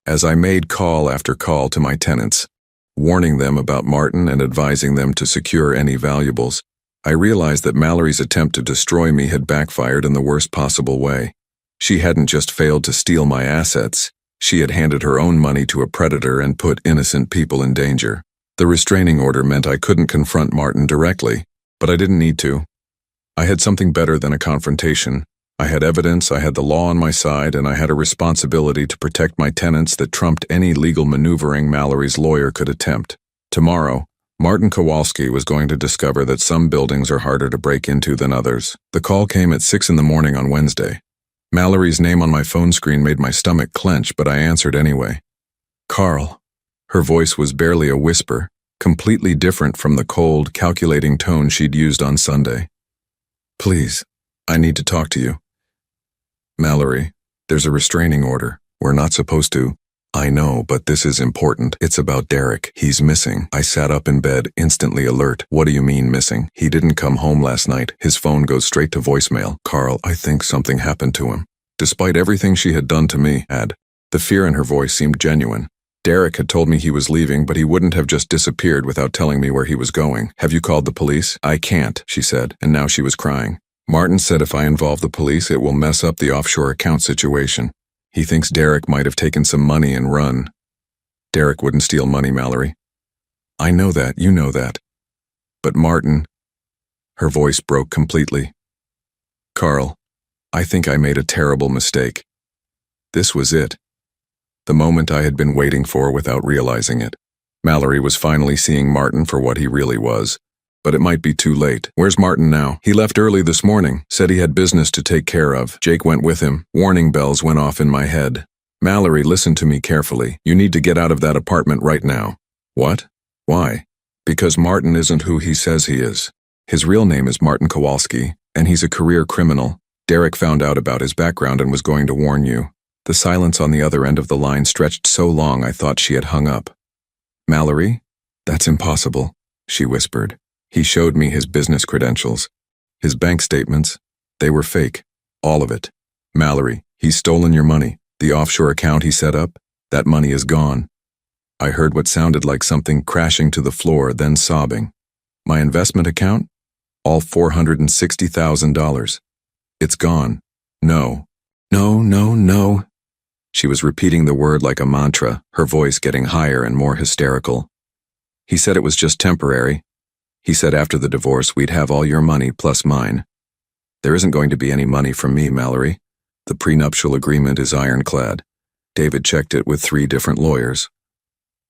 As I made call after call to my tenants, warning them about Martin and advising them to secure any valuables, I realized that Mallory's attempt to destroy me had backfired in the worst possible way. She hadn't just failed to steal my assets, she had handed her own money to a predator and put innocent people in danger. The restraining order meant I couldn't confront Martin directly, but I didn't need to. I had something better than a confrontation. I had evidence, I had the law on my side, and I had a responsibility to protect my tenants that trumped any legal maneuvering Mallory's lawyer could attempt. Tomorrow, Martin Kowalski was going to discover that some buildings are harder to break into than others. The call came at 6 in the morning on Wednesday. Mallory's name on my phone screen made my stomach clench, but I answered anyway. "Carl." Her voice was barely a whisper, completely different from the cold, calculating tone she'd used on Sunday. "Please, I need to talk to you." "Mallory, there's a restraining order. We're not supposed to." "I know, but this is important. It's about Derek. He's missing." I sat up in bed, instantly alert. "What do you mean missing?" "He didn't come home last night. His phone goes straight to voicemail." "Carl, I think something happened to him." Despite everything she had done to me, the fear in her voice seemed genuine. Derek had told me he was leaving, but he wouldn't have just disappeared without telling me where he was going. Have you called the police? I can't, she said, and now she was crying. Martin said if I involve the police, it will mess up the offshore account situation. He thinks Derek might have taken some money and run. Derek wouldn't steal money, Mallory. I know that, you know that. But Martin, her voice broke completely. Carl, I think I made a terrible mistake. This was it. The moment I had been waiting for without realizing it. Mallory was finally seeing Martin for what he really was. But it might be too late. Where's Martin now? He left early this morning, said he had business to take care of. Jake went with him. Warning bells went off in my head. Mallory, listen to me carefully. You need to get out of that apartment right now. What? Why? Because Martin isn't who he says he is. His real name is Martin Kowalski, and he's a career criminal. Derek found out about his background and was going to warn you. The silence on the other end of the line stretched so long I thought she had hung up. Mallory? That's impossible, she whispered. He showed me his business credentials. His bank statements. They were fake. All of it. Mallory, he's stolen your money. The offshore account he set up, that money is gone. I heard what sounded like something crashing to the floor, then sobbing. My investment account? All $460,000. It's gone. No. No, no, no. She was repeating the word like a mantra, her voice getting higher and more hysterical. He said it was just temporary. He said after the divorce we'd have all your money plus mine. There isn't going to be any money from me, Mallory. The prenuptial agreement is ironclad. David checked it with 3 different lawyers.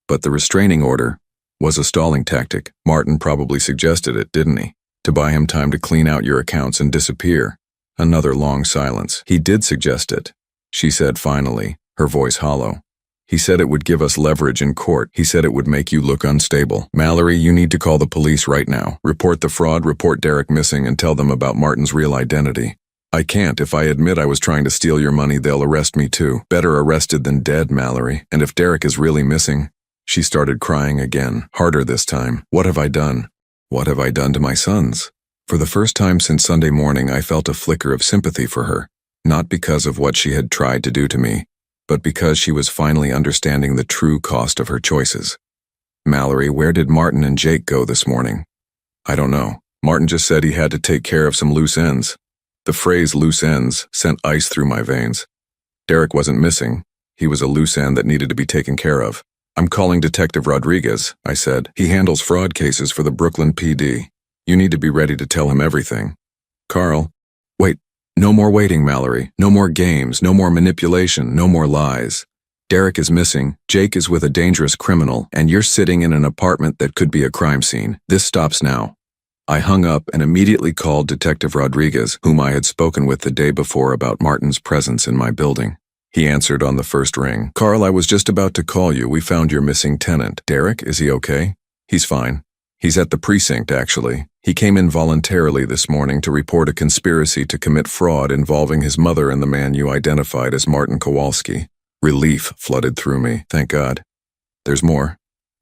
But the restraining order was a stalling tactic. Martin probably suggested it, didn't he? To buy him time to clean out your accounts and disappear. Another long silence. He did suggest it, she said finally, her voice hollow. He said it would give us leverage in court. He said it would make you look unstable. Mallory, you need to call the police right now. Report the fraud, report Derek missing, and tell them about Martin's real identity. I can't. If I admit I was trying to steal your money, they'll arrest me too. Better arrested than dead, Mallory. And if Derek is really missing... She started crying again, harder this time. What have I done? What have I done to my sons? For the first time since Sunday morning, I felt a flicker of sympathy for her. Not because of what she had tried to do to me, but because she was finally understanding the true cost of her choices. Mallory, where did Martin and Jake go this morning? I don't know. Martin just said he had to take care of some loose ends. The phrase loose ends sent ice through my veins. Derek wasn't missing. He was a loose end that needed to be taken care of. I'm calling Detective Rodriguez, I said. He handles fraud cases for the Brooklyn PD. You need to be ready to tell him everything. Carl, wait, no more waiting, Mallory. No more games, no more manipulation, no more lies. Derek is missing, Jake is with a dangerous criminal, and you're sitting in an apartment that could be a crime scene. This stops now. I hung up and immediately called Detective Rodriguez, whom I had spoken with the day before about Martin's presence in my building. He answered on the first ring. Carl, I was just about to call you. We found your missing tenant. Derek, is he okay? He's fine. He's at the precinct, actually. He came in voluntarily this morning to report a conspiracy to commit fraud involving his mother and the man you identified as Martin Kowalski. Relief flooded through me, thank God. There's more.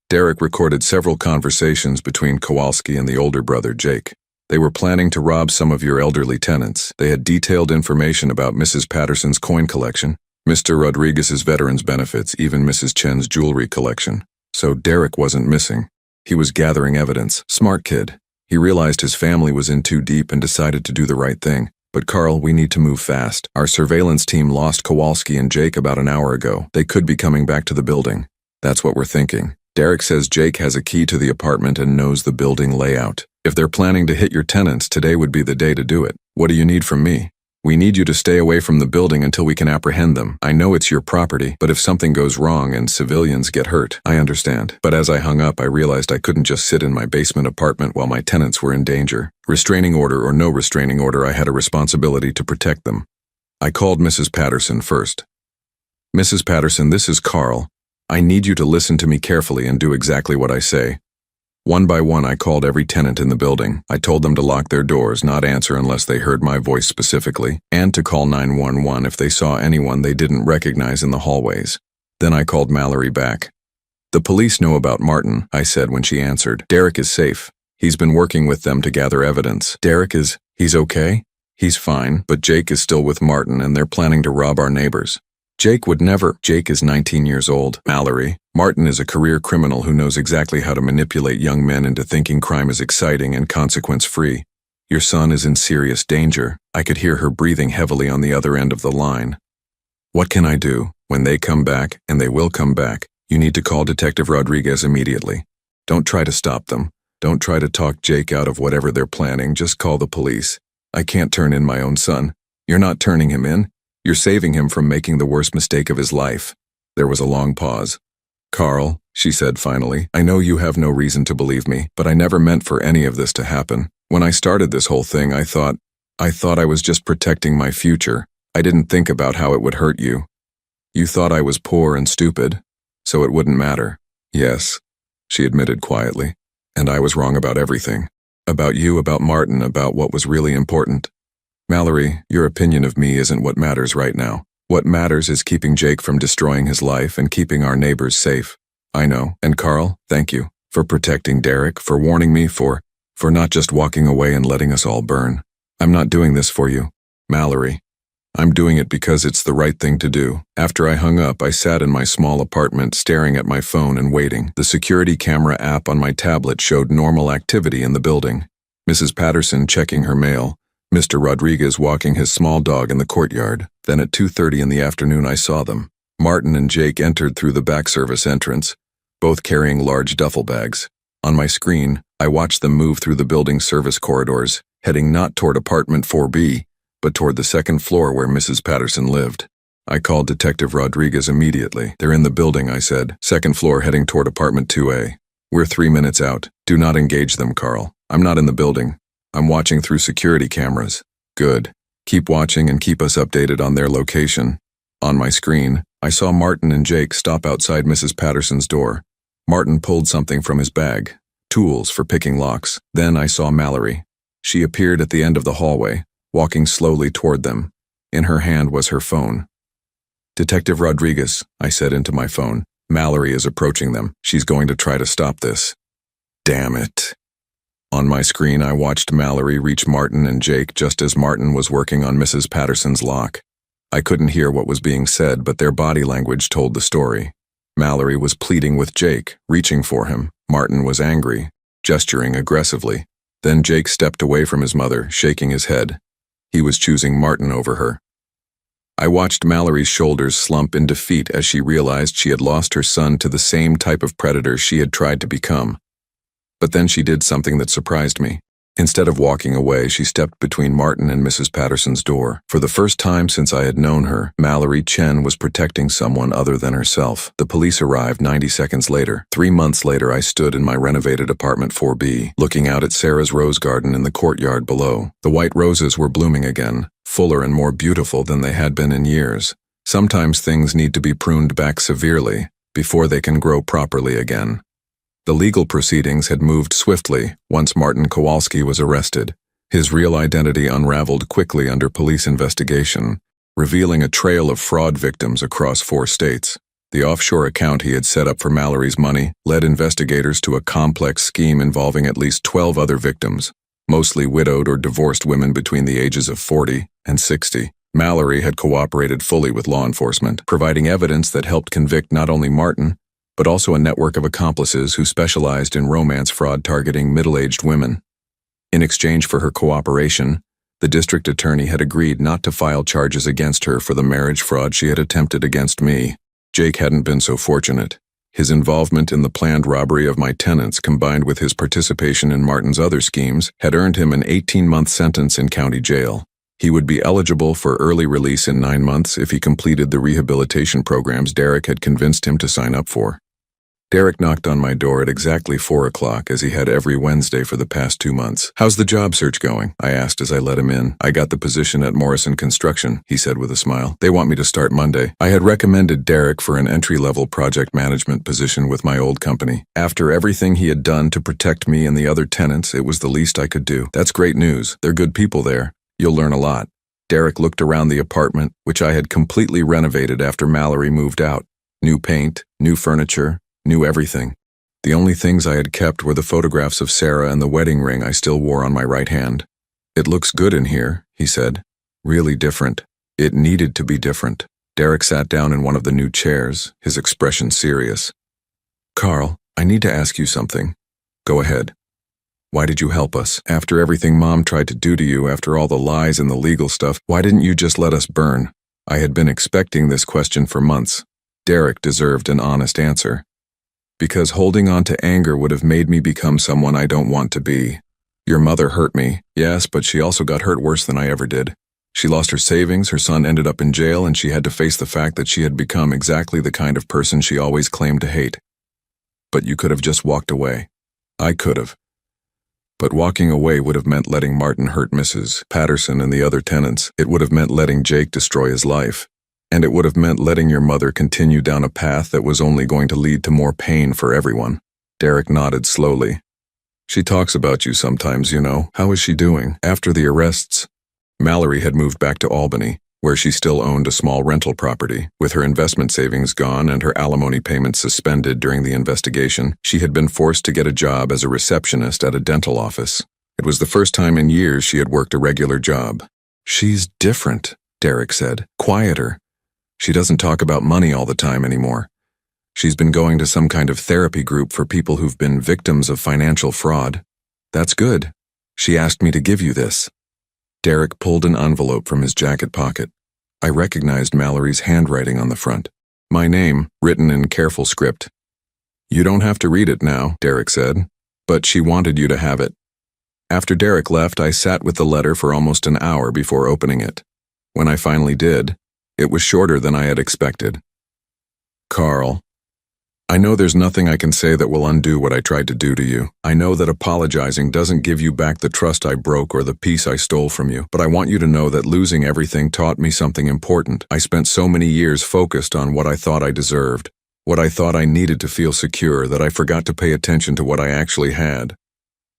Derek recorded several conversations between Kowalski and the older brother, Jake. They were planning to rob some of your elderly tenants. They had detailed information about Mrs. Patterson's coin collection, Mr. Rodriguez's veterans benefits, even Mrs. Chen's jewelry collection. So Derek wasn't missing. He was gathering evidence. Smart kid. He realized his family was in too deep and decided to do the right thing. But Carl, we need to move fast. Our surveillance team lost Kowalski and Jake about an hour ago. They could be coming back to the building. That's what we're thinking. Derek says Jake has a key to the apartment and knows the building layout. If they're planning to hit your tenants, today would be the day to do it. What do you need from me? We need you to stay away from the building until we can apprehend them. I know it's your property, but if something goes wrong and civilians get hurt, I understand. But as I hung up, I realized I couldn't just sit in my basement apartment while my tenants were in danger. Restraining order or no restraining order, I had a responsibility to protect them. I called Mrs. Patterson first. Mrs. Patterson, this is Carl. I need you to listen to me carefully and do exactly what I say. One by one, I called every tenant in the building. I told them to lock their doors, not answer unless they heard my voice specifically, and to call 911 if they saw anyone they didn't recognize in the hallways. Then I called Mallory back. The police know about Martin, I said when she answered. Derek is safe. He's been working with them to gather evidence. He's okay? He's fine, but Jake is still with Martin and they're planning to rob our neighbors. Jake would never. Jake is 19 years old. Mallory, Martin is a career criminal who knows exactly how to manipulate young men into thinking crime is exciting and consequence-free. Your son is in serious danger. I could hear her breathing heavily on the other end of the line. What can I do? When they come back, and they will come back, you need to call Detective Rodriguez immediately. Don't try to stop them. Don't try to talk Jake out of whatever they're planning. Just call the police. I can't turn in my own son. You're not turning him in. You're saving him from making the worst mistake of his life. There was a long pause. Carl, she said finally, I know you have no reason to believe me, but I never meant for any of this to happen. When I started this whole thing, I thought I was just protecting my future. I didn't think about how it would hurt you. You thought I was poor and stupid, so it wouldn't matter. Yes, she admitted quietly, and I was wrong about everything. About you, about Martin, about what was really important. Mallory, your opinion of me isn't what matters right now. What matters is keeping Jake from destroying his life and keeping our neighbors safe. I know. And Carl, thank you for protecting Derek, for warning me, for not just walking away and letting us all burn. I'm not doing this for you, Mallory. I'm doing it because it's the right thing to do. After I hung up, I sat in my small apartment staring at my phone and waiting. The security camera app on my tablet showed normal activity in the building. Mrs. Patterson checking her mail, Mr. Rodriguez walking his small dog in the courtyard. Then at 2:30 in the afternoon I saw them. Martin and Jake entered through the back service entrance, both carrying large duffel bags. On my screen, I watched them move through the building service corridors, heading not toward apartment 4B, but toward the second floor where Mrs. Patterson lived. I called Detective Rodriguez immediately. They're in the building, I said. Second floor heading toward apartment 2A. We're 3 minutes out. Do not engage them, Carl. I'm not in the building. I'm watching through security cameras. Good. Keep watching and keep us updated on their location. On my screen, I saw Martin and Jake stop outside Mrs. Patterson's door. Martin pulled something from his bag. Tools for picking locks. Then I saw Mallory. She appeared at the end of the hallway, walking slowly toward them. In her hand was her phone. Detective Rodriguez, I said into my phone. Mallory is approaching them. She's going to try to stop this. Damn it. On my screen, I watched Mallory reach Martin and Jake just as Martin was working on Mrs. Patterson's lock. I couldn't hear what was being said, but their body language told the story. Mallory was pleading with Jake, reaching for him. Martin was angry, gesturing aggressively. Then Jake stepped away from his mother, shaking his head. He was choosing Martin over her. I watched Mallory's shoulders slump in defeat as she realized she had lost her son to the same type of predator she had tried to become. But then she did something that surprised me. Instead of walking away, she stepped between Martin and Mrs. Patterson's door. For the first time since I had known her, Mallory Chen was protecting someone other than herself. The police arrived 90 seconds later. 3 months later, I stood in my renovated apartment 4B, looking out at Sarah's rose garden in the courtyard below. The white roses were blooming again, fuller and more beautiful than they had been in years. Sometimes things need to be pruned back severely before they can grow properly again. The legal proceedings had moved swiftly once Martin Kowalski was arrested. His real identity unraveled quickly under police investigation, revealing a trail of fraud victims across 4 states. The offshore account he had set up for Mallory's money led investigators to a complex scheme involving at least 12 other victims, mostly widowed or divorced women between the ages of 40 and 60. Mallory had cooperated fully with law enforcement, providing evidence that helped convict not only Martin, but also a network of accomplices who specialized in romance fraud targeting middle-aged women. In exchange for her cooperation, the district attorney had agreed not to file charges against her for the marriage fraud she had attempted against me. Jake hadn't been so fortunate. His involvement in the planned robbery of my tenants, combined with his participation in Martin's other schemes, had earned him an 18-month sentence in county jail. He would be eligible for early release in 9 months if he completed the rehabilitation programs Derek had convinced him to sign up for. Derek knocked on my door at exactly 4 o'clock, as he had every Wednesday for the past 2 months. "How's the job search going?" I asked as I let him in. "I got the position at Morrison Construction," he said with a smile. "They want me to start Monday." I had recommended Derek for an entry-level project management position with my old company. After everything he had done to protect me and the other tenants, it was the least I could do. "That's great news. They're good people there. You'll learn a lot." Derek looked around the apartment, which I had completely renovated after Mallory moved out. New paint, new furniture, new everything. The only things I had kept were the photographs of Sarah and the wedding ring I still wore on my right hand. "It looks good in here," he said. "Really different." It needed to be different. Derek sat down in one of the new chairs, his expression serious. Carl, I need to ask you something. Go ahead. Why did you help us? After everything Mom tried to do to you, after all the lies and the legal stuff, why didn't you just let us burn? I had been expecting this question for months. Derek deserved an honest answer. Because holding on to anger would have made me become someone I don't want to be. Your mother hurt me, yes, but she also got hurt worse than I ever did. She lost her savings, her son ended up in jail, and she had to face the fact that she had become exactly the kind of person she always claimed to hate. But you could have just walked away. I could have. But walking away would have meant letting Martin hurt Mrs. Patterson and the other tenants. It would have meant letting Jake destroy his life. And it would have meant letting your mother continue down a path that was only going to lead to more pain for everyone. Derek nodded slowly. She talks about you sometimes, you know. How is she doing? After the arrests, Mallory had moved back to Albany, where she still owned a small rental property. With her investment savings gone and her alimony payments suspended during the investigation, she had been forced to get a job as a receptionist at a dental office. It was the first time in years she had worked a regular job. She's different, Derek said. Quieter. She doesn't talk about money all the time anymore. She's been going to some kind of therapy group for people who've been victims of financial fraud. That's good. She asked me to give you this. Derek pulled an envelope from his jacket pocket. I recognized Mallory's handwriting on the front. My name, written in careful script. You don't have to read it now, Derek said, but she wanted you to have it. After Derek left, I sat with the letter for almost an hour before opening it. When I finally did, it was shorter than I had expected. Carl, I know there's nothing I can say that will undo what I tried to do to you. I know that apologizing doesn't give you back the trust I broke or the peace I stole from you, but I want you to know that losing everything taught me something important. I spent so many years focused on what I thought I deserved, what I thought I needed to feel secure, that I forgot to pay attention to what I actually had.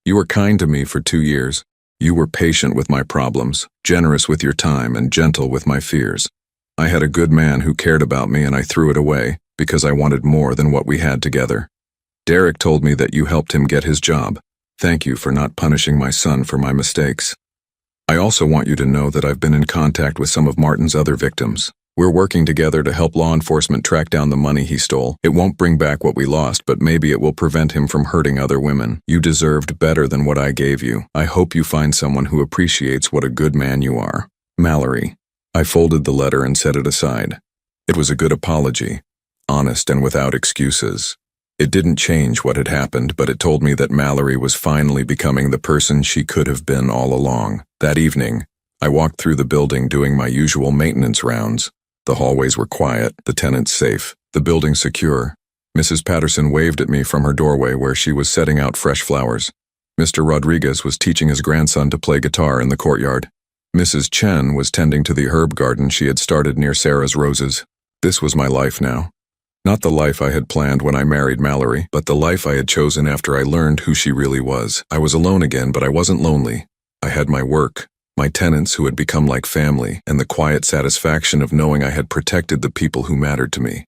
You were kind to me for 2 years. You were patient with my problems, generous with your time, and gentle with my fears. I had a good man who cared about me, and I threw it away because I wanted more than what we had together. Derek told me that you helped him get his job. Thank you for not punishing my son for my mistakes. I also want you to know that I've been in contact with some of Martin's other victims. We're working together to help law enforcement track down the money he stole. It won't bring back what we lost, but maybe it will prevent him from hurting other women. You deserved better than what I gave you. I hope you find someone who appreciates what a good man you are. Mallory. I folded the letter and set it aside. It was a good apology, honest and without excuses. It didn't change what had happened, but it told me that Mallory was finally becoming the person she could have been all along. That evening, I walked through the building doing my usual maintenance rounds. The hallways were quiet, the tenants safe, the building secure. Mrs. Patterson waved at me from her doorway where she was setting out fresh flowers. Mr. Rodriguez was teaching his grandson to play guitar in the courtyard. Mrs. Chen was tending to the herb garden she had started near Sarah's roses. This was my life now. Not the life I had planned when I married Mallory, but the life I had chosen after I learned who she really was. I was alone again, but I wasn't lonely. I had my work, my tenants who had become like family, and the quiet satisfaction of knowing I had protected the people who mattered to me.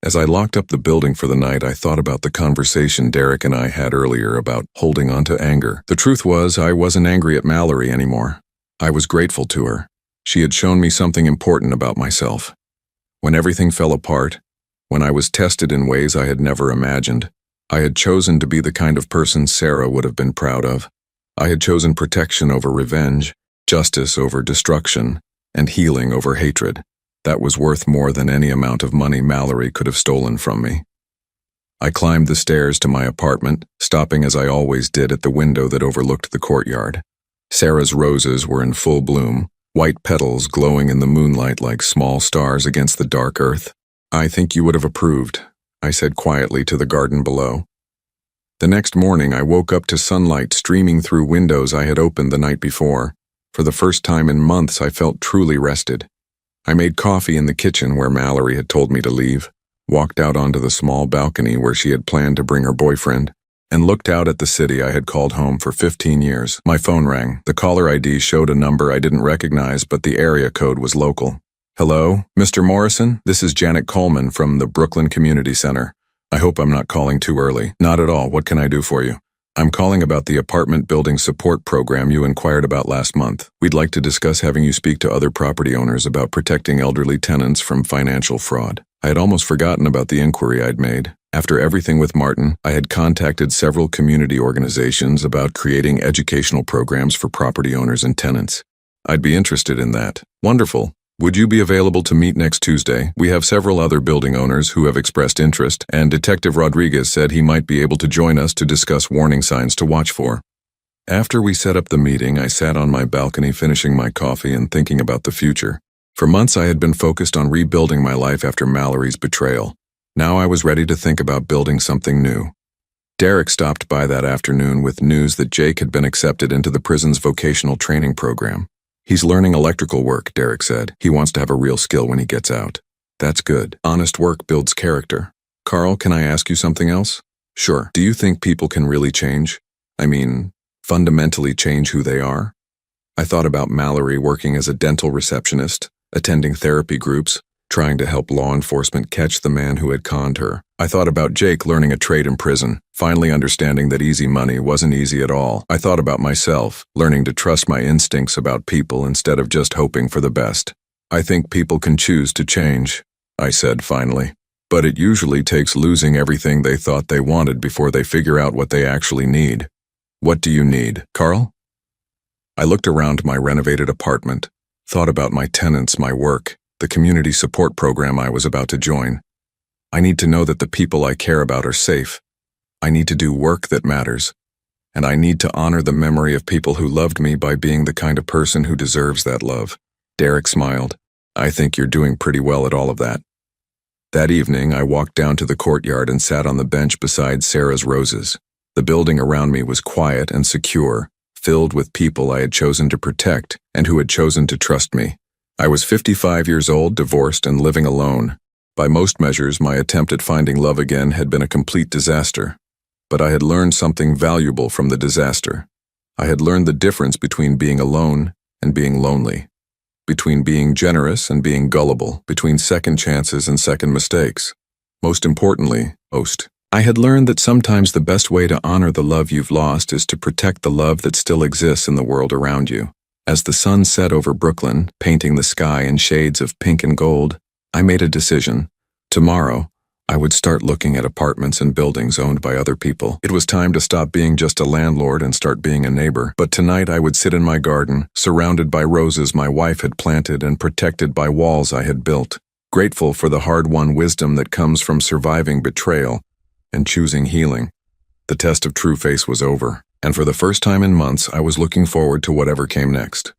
As I locked up the building for the night, I thought about the conversation Derek and I had earlier about holding on to anger. The truth was, I wasn't angry at Mallory anymore. I was grateful to her. She had shown me something important about myself. When everything fell apart, when I was tested in ways I had never imagined, I had chosen to be the kind of person Sarah would have been proud of. I had chosen protection over revenge, justice over destruction, and healing over hatred. That was worth more than any amount of money Mallory could have stolen from me. I climbed the stairs to my apartment, stopping as I always did at the window that overlooked the courtyard. Sarah's roses were in full bloom, white petals glowing in the moonlight like small stars against the dark earth. I think you would have approved, I said quietly to the garden below. The next morning I woke up to sunlight streaming through windows I had opened the night before. For the first time in months I felt truly rested. I made coffee in the kitchen where Mallory had told me to leave, walked out onto the small balcony where she had planned to bring her boyfriend, and looked out at the city I had called home for 15 years. My phone rang. The caller ID showed a number I didn't recognize, but the area code was local. Hello, Mr. Morrison? This is Janet Coleman from the Brooklyn Community Center. I hope I'm not calling too early. Not at all. What can I do for you? I'm calling about the apartment building support program you inquired about last month. We'd like to discuss having you speak to other property owners about protecting elderly tenants from financial fraud. I had almost forgotten about the inquiry I'd made. After everything with Martin, I had contacted several community organizations about creating educational programs for property owners and tenants. I'd be interested in that. Wonderful. Would you be available to meet next Tuesday? We have several other building owners who have expressed interest, and Detective Rodriguez said he might be able to join us to discuss warning signs to watch for. After we set up the meeting, I sat on my balcony finishing my coffee and thinking about the future. For months I had been focused on rebuilding my life after Mallory's betrayal. Now I was ready to think about building something new. Derek stopped by that afternoon with news that Jake had been accepted into the prison's vocational training program. He's learning electrical work, Derek said. He wants to have a real skill when he gets out. That's good. Honest work builds character. Carl, can I ask you something else? Sure. Do you think people can really change? I mean, fundamentally change who they are? I thought about Mallory working as a dental receptionist, attending therapy groups, trying to help law enforcement catch the man who had conned her. I thought about Jake learning a trade in prison, finally understanding that easy money wasn't easy at all. I thought about myself, learning to trust my instincts about people instead of just hoping for the best. I think people can choose to change, I said finally. But it usually takes losing everything they thought they wanted before they figure out what they actually need. What do you need, Carl? I looked around my renovated apartment, thought about my tenants, my work, the community support program I was about to join. I need to know that the people I care about are safe. I need to do work that matters. And I need to honor the memory of people who loved me by being the kind of person who deserves that love. Derek smiled. I think you're doing pretty well at all of that. That evening, I walked down to the courtyard and sat on the bench beside Sarah's roses. The building around me was quiet and secure, filled with people I had chosen to protect and who had chosen to trust me. I was 55 years old, divorced, and living alone. By most measures, my attempt at finding love again had been a complete disaster. But I had learned something valuable from the disaster. I had learned the difference between being alone and being lonely, between being generous and being gullible, between second chances and second mistakes. Most importantly, I had learned that sometimes the best way to honor the love you've lost is to protect the love that still exists in the world around you. As the sun set over Brooklyn, painting the sky in shades of pink and gold, I made a decision. Tomorrow, I would start looking at apartments and buildings owned by other people. It was time to stop being just a landlord and start being a neighbor. But tonight I would sit in my garden, surrounded by roses my wife had planted and protected by walls I had built, grateful for the hard-won wisdom that comes from surviving betrayal and choosing healing. The test of true face was over, and for the first time in months I was looking forward to whatever came next.